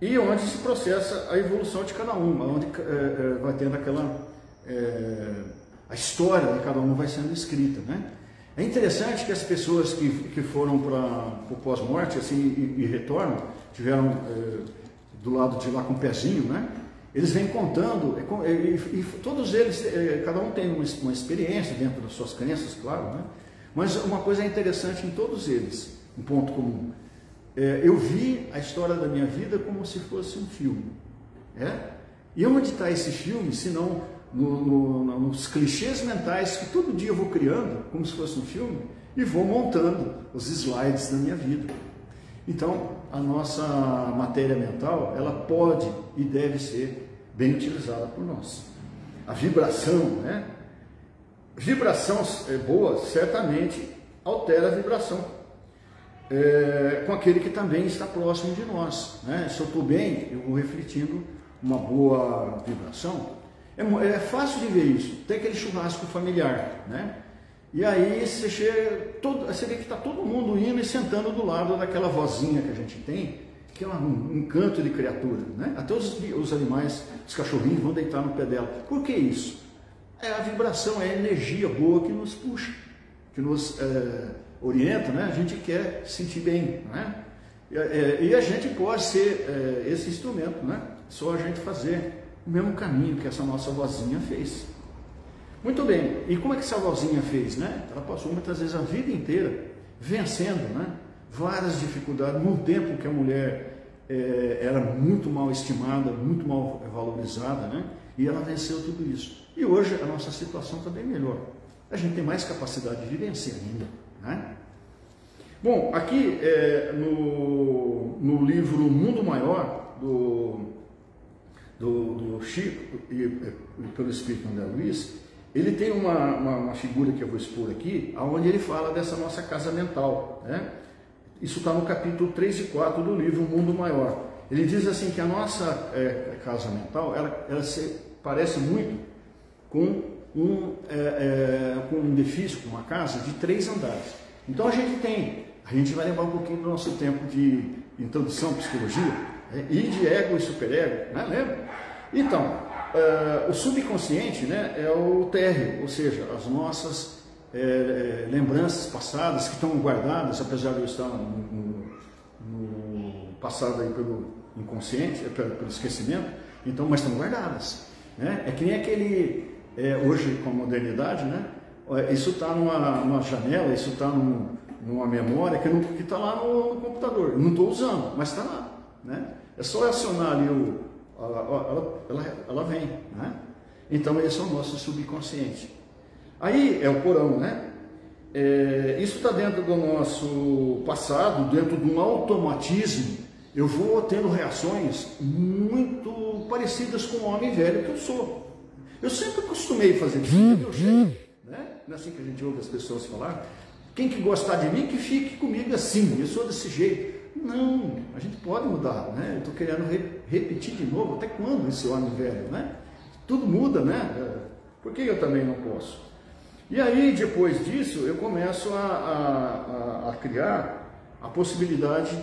E onde se processa a evolução de cada um, onde vai tendo a história de cada um vai sendo escrita, né? É interessante que as pessoas que foram para o pós-morte assim, e retornam, tiveram do lado de lá com o pezinho, né? Eles vêm contando, e todos eles, cada um tem uma experiência dentro das suas crenças, claro, né? Mas uma coisa interessante em todos eles, um ponto comum. Eu vi a história da minha vida como se fosse um filme. E onde está esse filme, se não nos clichês mentais que todo dia eu vou criando, como se fosse um filme, e vou montando os slides da minha vida. Então, a nossa matéria mental, ela pode e deve ser bem utilizada por nós. A vibração, né? Vibração boa, certamente altera a vibração. Com aquele que também está próximo de nós, né? Se eu estou bem, eu vou refletindo uma boa vibração. É fácil de ver isso. Tem aquele churrasco familiar, né? E aí você vê que está todo mundo indo e sentando do lado daquela vozinha que a gente tem, que é um canto de criatura, né? Até os animais, os cachorrinhos vão deitar no pé dela. Por que isso? É a vibração, é a energia boa que nos puxa, que nos orienta, né? A gente quer se sentir bem, né? E a gente pode ser esse instrumento, né? Só a gente fazer o mesmo caminho que essa nossa vozinha fez. Muito bem, e como é que essa vozinha fez, né? Ela passou muitas vezes a vida inteira vencendo, né? Várias dificuldades, num tempo que a mulher era muito mal estimada, muito mal valorizada, né? E ela venceu tudo isso. E hoje a nossa situação está bem melhor. A gente tem mais capacidade de vencer ainda, né? Bom, aqui no livro Mundo Maior, do Chico e pelo Espírito André Luiz, ele tem uma figura que eu vou expor aqui, onde ele fala dessa nossa casa mental, né? Isso está no capítulo 3 e 4 do livro Mundo Maior. Ele diz assim que a nossa casa mental, ela se parece muito com um edifício, com uma casa de 3 andares. Então a gente vai levar um pouquinho do nosso tempo de introdução à psicologia, e de ego e superego, né? Lembra? Então, o subconsciente, né, é o térreo, ou seja, as nossas lembranças passadas que estão guardadas, apesar de eu estar no passado aí pelo inconsciente, pelo esquecimento, então, mas estão guardadas, né? É que nem aquele, hoje com a modernidade, né, isso está numa janela, isso está numa memória que está lá no computador. Eu não estou usando, mas está lá, né? É só acionar ali ela vem, né? Então esse é o nosso subconsciente. Aí é o porão, né? Isso está dentro do nosso passado, dentro de um automatismo. Eu vou tendo reações muito parecidas com o homem velho que eu sou. Eu sempre costumei fazer isso, do meu jeito, né? Não é assim que a gente ouve as pessoas falar. Quem que gostar de mim, que fique comigo assim, eu sou desse jeito. Não, a gente pode mudar, né? Eu estou querendo repetir de novo, até quando esse homem velho, né? Tudo muda, né? Por que eu também não posso? E aí, depois disso, eu começo a criar a possibilidade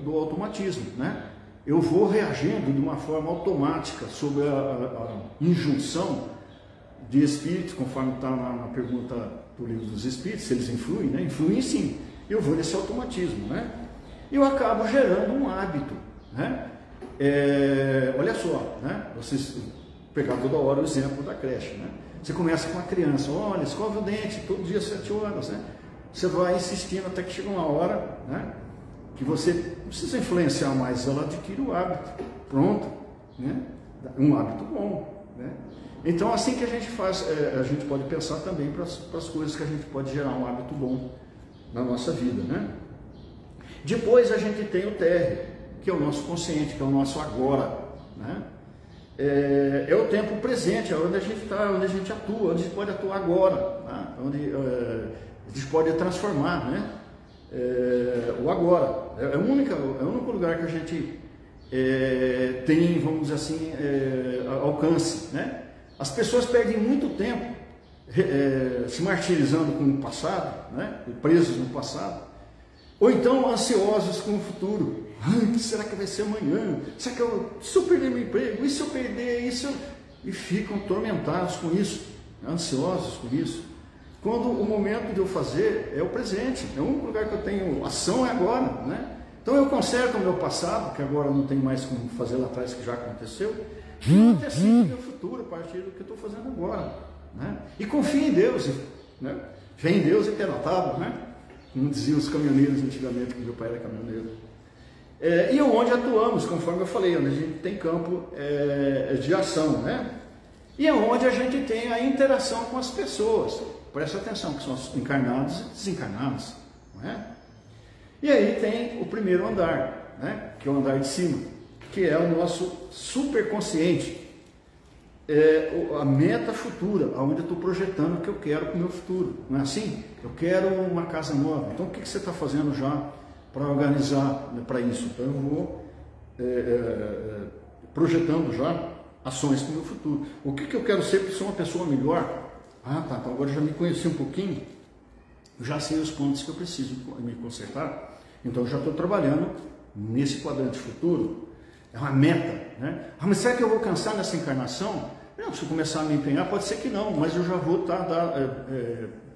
do automatismo, né? Eu vou reagindo de uma forma automática sobre a injunção de espíritos, conforme está na pergunta do livro dos espíritos, se eles influem, né? Influem sim. Eu vou nesse automatismo, né? E eu acabo gerando um hábito, né? Olha só, né? Vocês pegar toda hora o exemplo da creche, né? Você começa com a criança, olha, escova o dente, todo dia às 7 horas, né? Você vai insistindo até que chega uma hora, né? Que você não precisa influenciar mais, ela adquire o hábito, pronto, né? Um hábito bom, né? Então, assim que a gente faz, a gente pode pensar também para as coisas que a gente pode gerar um hábito bom na nossa vida, né? Depois a gente tem o térreo, que é o nosso consciente, que é o nosso agora, né? É o tempo presente, é onde a gente está, onde a gente atua, onde a gente pode atuar agora, né? Onde a gente pode transformar, né? O agora. É o único lugar que a gente tem, vamos dizer assim, alcance, né? As pessoas perdem muito tempo se martirizando com o passado, né? Presos no passado, ou então ansiosos com o futuro. O que será que vai ser amanhã? Será que se eu perder meu emprego? E se eu perder isso? E ficam atormentados com isso, ansiosos com isso. Quando o momento de eu fazer é o presente, é o único lugar que eu tenho ação é agora, né? Então eu conserto o meu passado, que agora não tem mais como fazer lá atrás, que já aconteceu, e eu antecipo o meu futuro a partir do que eu estou fazendo agora, né? E confio em Deus, né? Fé em Deus e pé na tábua, né? Como diziam os caminhoneiros antigamente, que meu pai era caminhoneiro. E onde atuamos, conforme eu falei, onde a gente tem campo de ação, né? E é onde a gente tem a interação com as pessoas. Presta atenção, que são os encarnados e desencarnados, não é? E aí tem o primeiro andar, né? Que é o andar de cima, que é o nosso superconsciente. A meta futura, onde eu estou projetando o que eu quero para o meu futuro. Não é assim? Eu quero uma casa nova. Então o que você está fazendo já para organizar para isso? Então eu vou projetando já ações para o meu futuro. O que eu quero ser para ser uma pessoa melhor? Ah, tá, então agora eu já me conheci um pouquinho, eu já sei os pontos que eu preciso me consertar, então eu já estou trabalhando nesse quadrante futuro. É uma meta, né? Ah, mas será que eu vou cansar nessa encarnação? Não, se eu começar a me empenhar, pode ser que não, mas eu já vou estar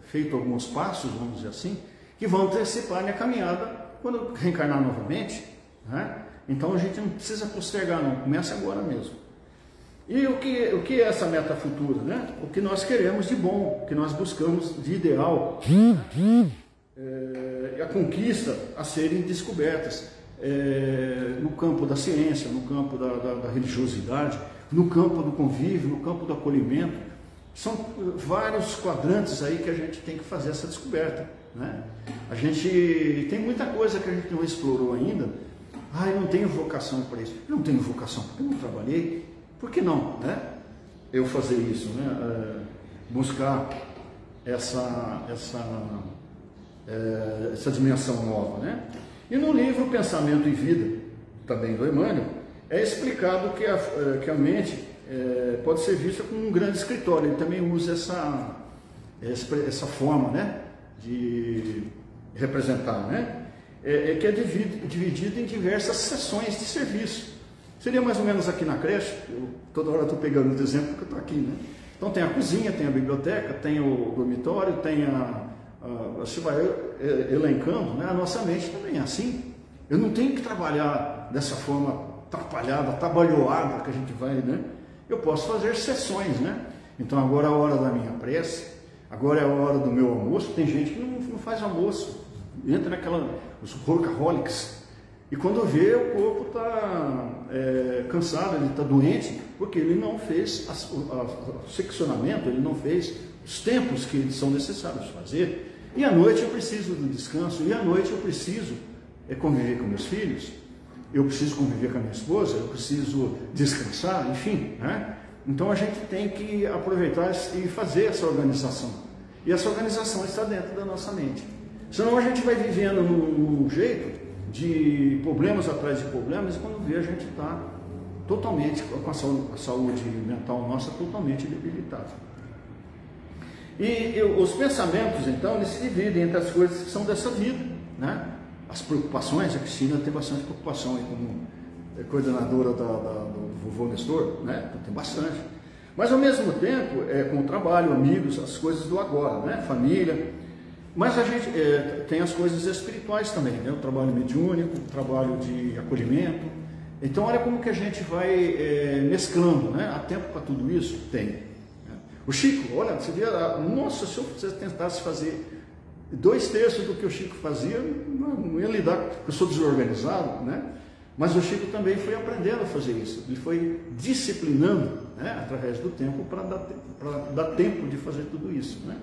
feito alguns passos, vamos dizer assim, que vão antecipar a minha caminhada quando eu reencarnar novamente, né? Então a gente não precisa postergar, não, começa agora mesmo. E o que é essa meta futura, né? O que nós queremos de bom, o que nós buscamos de ideal, e a conquista a serem descobertas. no campo da ciência, no campo da religiosidade, no campo do convívio, no campo do acolhimento. São vários quadrantes aí que a gente tem que fazer essa descoberta, né? A gente tem muita coisa que a gente não explorou ainda. Eu não tenho vocação para isso. Eu não tenho vocação porque eu não trabalhei. Por que não, né? Eu fazer isso, né? Buscar essa dimensão nova, né? E no livro Pensamento e Vida, também do Emmanuel, é explicado que a mente pode ser vista como um grande escritório. Ele também usa essa forma, né, de representar, né? Que é dividido em diversas seções de serviço. Seria mais ou menos aqui na creche. Toda hora estou pegando o exemplo porque eu estou aqui, né? Então tem a cozinha, tem a biblioteca, tem o dormitório, tem você vai elencando, né? A nossa mente também é assim. Eu não tenho que trabalhar dessa forma atrapalhada, trabalhoada que a gente vai, né? Eu posso fazer sessões, né? Então agora é a hora da minha prece, agora é a hora do meu almoço. Tem gente que não faz almoço, entra os workaholics, e quando vê, o corpo está cansado, ele está doente, porque ele não fez o seccionamento, ele não fez os tempos que são necessários fazer. E à noite eu preciso do descanso, e à noite eu preciso conviver com meus filhos, eu preciso conviver com a minha esposa, eu preciso descansar, enfim, né? Então a gente tem que aproveitar e fazer essa organização. E essa organização está dentro da nossa mente. Senão a gente vai vivendo num jeito de problemas atrás de problemas, e quando vê a gente está totalmente, com a saúde mental nossa totalmente debilitada. E os pensamentos, então, eles se dividem entre as coisas que são dessa vida, né? As preocupações, a Cristina tem bastante preocupação aí como coordenadora do vovô Nestor, né? Então, tem bastante. Mas ao mesmo tempo, com o trabalho, amigos, as coisas do agora, né? Família. Mas a gente tem as coisas espirituais também, né? O trabalho mediúnico, o trabalho de acolhimento. Então olha como que a gente vai mesclando, né? Há tempo para tudo isso? Tem. Né? O Chico, olha, você vê, nossa, se eu tentasse fazer 2/3 do que o Chico fazia, não ia lidar, eu sou desorganizado, né? Mas o Chico também foi aprendendo a fazer isso, ele foi disciplinando, né? Através do tempo para dar tempo de fazer tudo isso, né?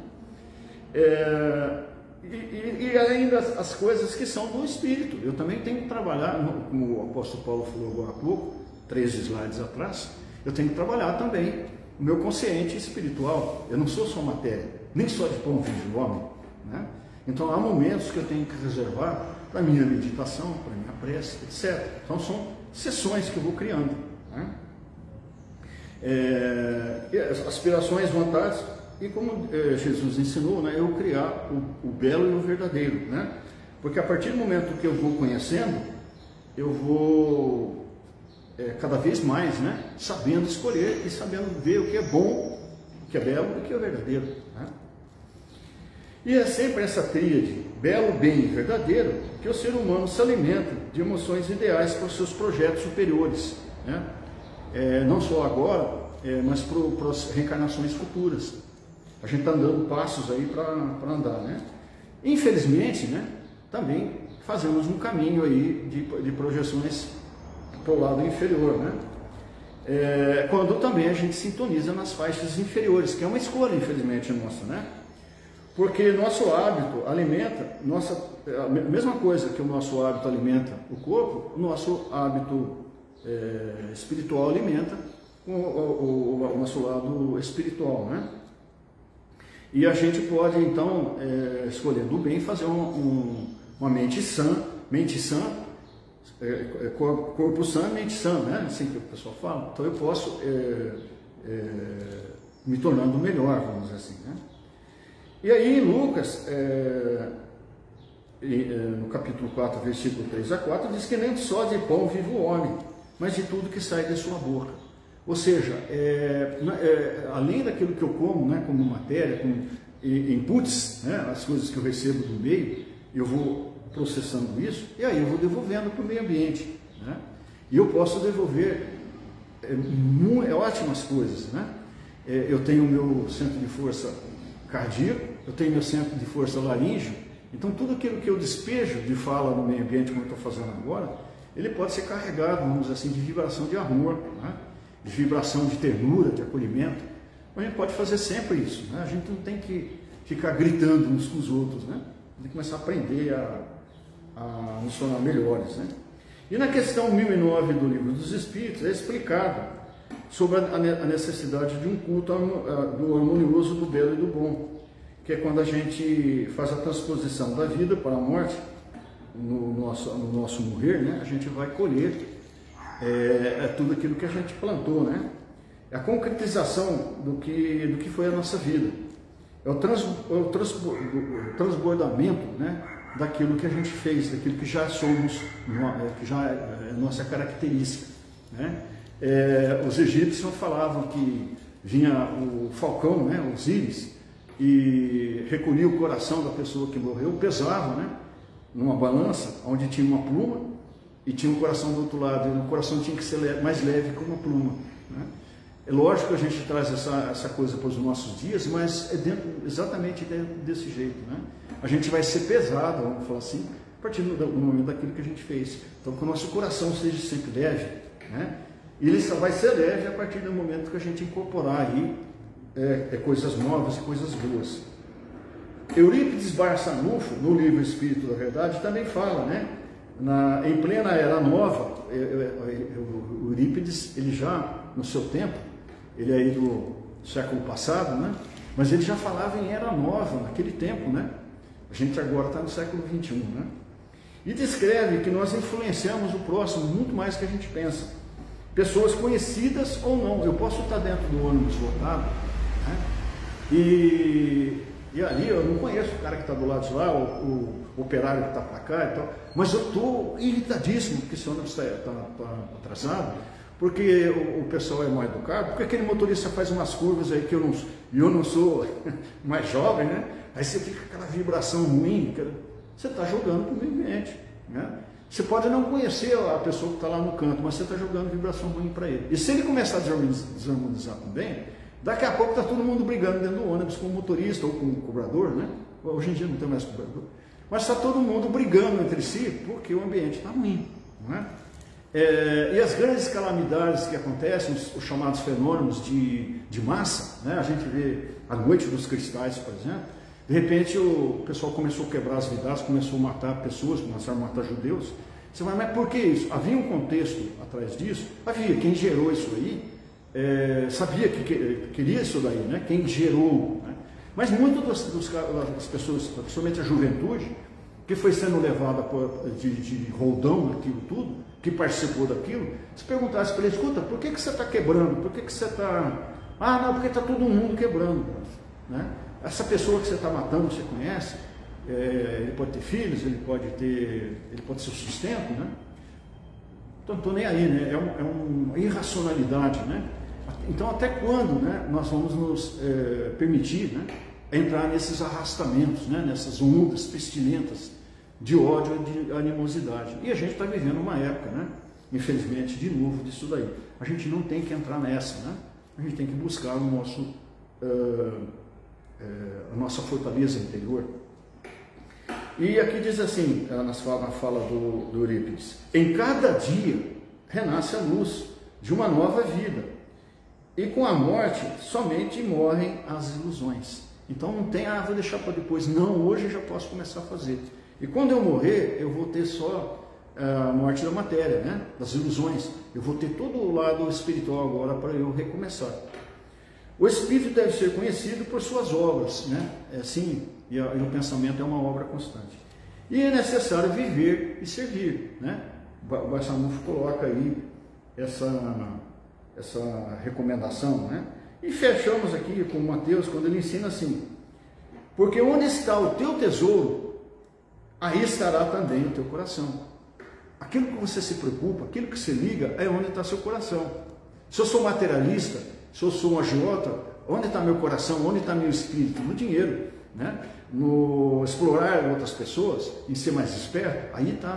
E ainda as coisas que são do espírito. Eu também tenho que trabalhar, como o apóstolo Paulo falou agora há pouco, 3 slides atrás, eu tenho que trabalhar também o meu consciente espiritual. Eu não sou só matéria, nem só de pão vive o homem, né? Então há momentos que eu tenho que reservar para a minha meditação, para a minha prece, etc. Então são sessões que eu vou criando, né? Aspirações, vontades. E como Jesus ensinou, né, eu criar o belo e o verdadeiro, né? Porque a partir do momento que eu vou conhecendo, eu vou cada vez mais, né, sabendo escolher e sabendo ver o que é bom, o que é belo e o que é verdadeiro, né? E é sempre essa tríade, belo, bem e verdadeiro, que o ser humano se alimenta de emoções ideais para os seus projetos superiores, né? Não só agora, mas para as reencarnações futuras. A gente está dando passos aí para andar, né? Infelizmente, né, também fazemos um caminho aí de projeções para o lado inferior, né? Quando também a gente sintoniza nas faixas inferiores, que é uma escolha, infelizmente, nossa, né? Porque nosso hábito alimenta, a mesma coisa que o nosso hábito alimenta o corpo, o nosso hábito espiritual alimenta o nosso lado espiritual, né? E a gente pode, então, escolher do bem, fazer uma mente sã, corpo sã, mente sã, né? Assim que o pessoal fala. Então eu posso me tornando melhor, vamos dizer assim, né? E aí em Lucas, no capítulo 4, versículo 3-4, diz que nem só de pão vive o homem, mas de tudo que sai de sua boca. Ou seja, além daquilo que eu como, né, como matéria, como inputs, né, as coisas que eu recebo do meio, eu vou processando isso e aí eu vou devolvendo para o meio ambiente, né? E eu posso devolver ótimas coisas, né? Eu tenho o meu centro de força cardíaco, eu tenho meu centro de força laríngeo, Então tudo aquilo que eu despejo de fala no meio ambiente, como eu estou fazendo agora, ele pode ser carregado, vamos dizer assim, de vibração de amor, né? De vibração de ternura, de acolhimento. A gente pode fazer sempre isso, né? A gente não tem que ficar gritando uns com os outros, né? Tem que começar a aprender a nos tornar melhores, né? E na questão 1009 do Livro dos Espíritos é explicado sobre a necessidade de um culto do harmonioso, do belo e do bom, que é quando a gente faz a transposição da vida para a morte, no nosso morrer, né? A gente vai colher tudo aquilo que a gente plantou, né? É a concretização do que foi a nossa vida, é o transbordamento, né? Daquilo que a gente fez, daquilo que já somos, que já é nossa característica, né? Os egípcios falavam que vinha o falcão, né? Osíris, e recolhia o coração da pessoa que morreu, pesava, né? Numa balança, onde tinha uma pluma e tinha um coração do outro lado, e o coração tinha que ser mais leve que uma pluma, né? É lógico que a gente traz essa coisa para os nossos dias, mas é exatamente desse jeito, né? A gente vai ser pesado, vamos falar assim, a partir do momento daquilo que a gente fez. Então, que o nosso coração seja sempre leve, né? E ele só vai ser leve a partir do momento que a gente incorporar aí coisas novas e coisas boas. Eurípides Barçanufo, no livro Espírito da Verdade, também fala, né? Em plena Era Nova, o Eurípides, ele já, no seu tempo, ele é aí do século passado, né? Mas ele já falava em Era Nova, naquele tempo, né? A gente agora está no século XXI, né? E descreve que nós influenciamos o próximo muito mais do que a gente pensa. Pessoas conhecidas ou não. Eu posso estar dentro do ônibus lotado, né? E ali eu não conheço o cara que está do lado de lá, o operário que está para cá e tal, mas eu estou irritadíssimo porque esse ônibus está atrasado, porque o pessoal é mal educado, porque aquele motorista faz umas curvas aí que eu não sou mais jovem, né? Aí você fica com aquela vibração ruim, você está jogando para o meio ambiente, né? Você pode não conhecer a pessoa que está lá no canto, mas você está jogando vibração ruim para ele. E se ele começar a desarmonizar também, daqui a pouco está todo mundo brigando dentro do ônibus com o motorista ou com o cobrador, né? Hoje em dia não tem mais cobrador. Mas está todo mundo brigando entre si porque o ambiente está ruim, não é? E as grandes calamidades que acontecem, os chamados fenômenos de massa, né? A gente vê a noite dos cristais, por exemplo. De repente o pessoal começou a quebrar as vidraças, começou a matar pessoas, começaram a matar judeus. Você vai, mas por que isso? Havia um contexto atrás disso? Havia. Quem gerou isso aí sabia que queria isso daí, né? Quem gerou, né? Mas muitas das pessoas, principalmente a juventude, que foi sendo levada de roldão naquilo tudo, que participou daquilo, se perguntasse para ele, escuta, por que você está quebrando? Por que você está... Ah, não, porque está todo mundo quebrando, né? Essa pessoa que você está matando, você conhece, ele pode ter filhos, ele pode ser o sustento, né? Então, não estou nem aí, né? É uma irracionalidade, né? Então, até quando, né, nós vamos nos permitir, né, entrar nesses arrastamentos, né, nessas ondas pestilentas de ódio e de animosidade? E a gente está vivendo uma época, né, infelizmente, de novo, disso daí. A gente não tem que entrar nessa, né? A gente tem que buscar a nossa fortaleza interior. E aqui diz assim, na fala do Eurípides: em cada dia renasce a luz de uma nova vida, e com a morte somente morrem as ilusões. Então não tem, vou deixar para depois. Não, hoje eu já posso começar a fazer. E quando eu morrer, eu vou ter só a morte da matéria, né? Das ilusões. Eu vou ter todo o lado espiritual agora para eu recomeçar. O espírito deve ser conhecido por suas obras, né? É assim, e o pensamento é uma obra constante. E é necessário viver e servir, né? O Barçanufo coloca aí essa recomendação, né? E fechamos aqui com Mateus, quando ele ensina assim: porque onde está o teu tesouro, aí estará também o teu coração. Aquilo que você se preocupa, aquilo que se liga, é onde está seu coração. Se eu sou materialista, se eu sou um agiota, onde está meu coração, onde está meu espírito? No dinheiro, né? No explorar outras pessoas, em ser mais esperto, aí está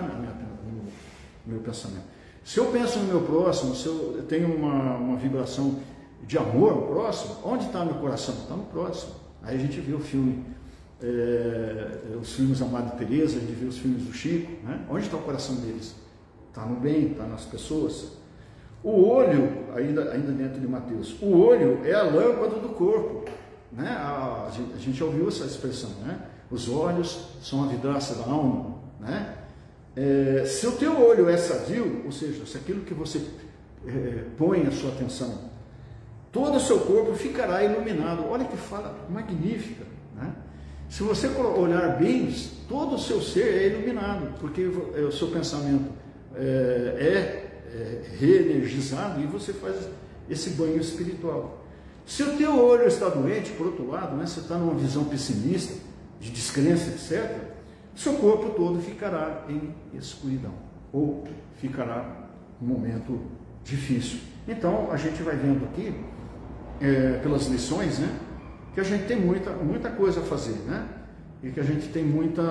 o meu pensamento. Se eu penso no meu próximo, se eu tenho uma vibração de amor ao próximo, onde está meu coração? Está no próximo. Aí a gente vê o filme os filmes da Madre Teresa, a gente vê os filmes do Chico, né? Onde está o coração deles? Está no bem, está nas pessoas. O olho, ainda dentro de Mateus, o olho é a lâmpada do corpo, né? A gente já ouviu essa expressão, né? Os olhos são a vidraça da alma, né? Se o teu olho é sadio, ou seja, se aquilo que você põe a sua atenção, todo o seu corpo ficará iluminado. Olha que fala magnífica, né? Se você olhar bem, todo o seu ser é iluminado, porque o seu pensamento reenergizado e você faz esse banho espiritual. Se o teu olho está doente, por outro lado, né, você está numa visão pessimista, de descrença, etc., seu corpo todo ficará em escuridão, ou ficará num momento difícil. Então, a gente vai vendo aqui, pelas lições, né, que a gente tem muita coisa a fazer, né, e que a gente tem muito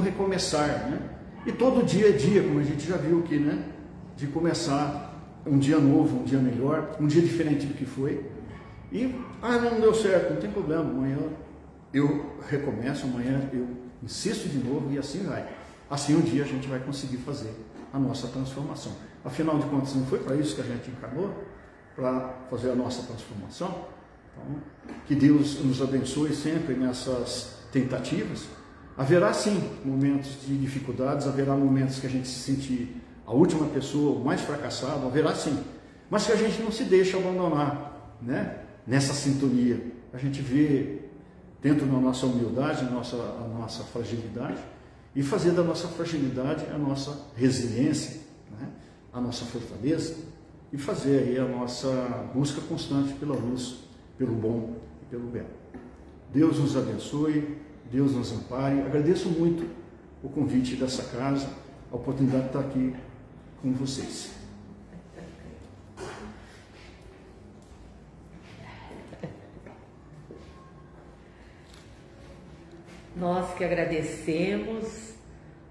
recomeçar, né, e todo dia é dia, como a gente já viu aqui, né, de começar um dia novo, um dia melhor, um dia diferente do que foi, e, não deu certo, não tem problema, amanhã eu recomeço, amanhã eu insisto de novo e assim vai. Assim um dia a gente vai conseguir fazer a nossa transformação. Afinal de contas, não foi para isso que a gente encarnou? Para fazer a nossa transformação? Então, que Deus nos abençoe sempre nessas tentativas. Haverá sim momentos de dificuldades, haverá momentos que a gente se sentir a última pessoa, o mais fracassado, haverá sim. Mas que a gente não se deixe abandonar, né? Nessa sintonia. A gente vê dentro da nossa humildade, a nossa fragilidade, e fazer da nossa fragilidade a nossa resiliência, né? A nossa fortaleza, e fazer aí a nossa busca constante pela luz, pelo bom e pelo belo. Deus nos abençoe, Deus nos ampare. Agradeço muito o convite dessa casa, a oportunidade de estar aqui com vocês. Nós que agradecemos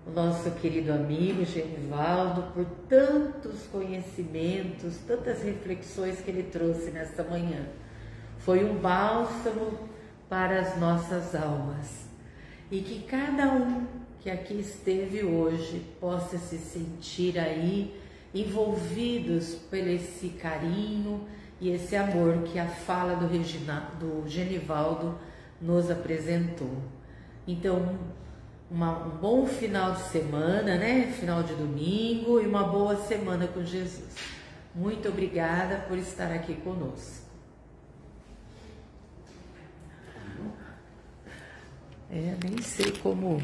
o nosso querido amigo Genivaldo por tantos conhecimentos, tantas reflexões que ele trouxe nesta manhã. Foi um bálsamo para as nossas almas. E que cada um que aqui esteve hoje possa se sentir aí envolvidos por esse carinho e esse amor que a fala do Genivaldo nos apresentou. Então, um bom final de semana, né? Final de domingo, e uma boa semana com Jesus. Muito obrigada por estar aqui conosco. Nem sei como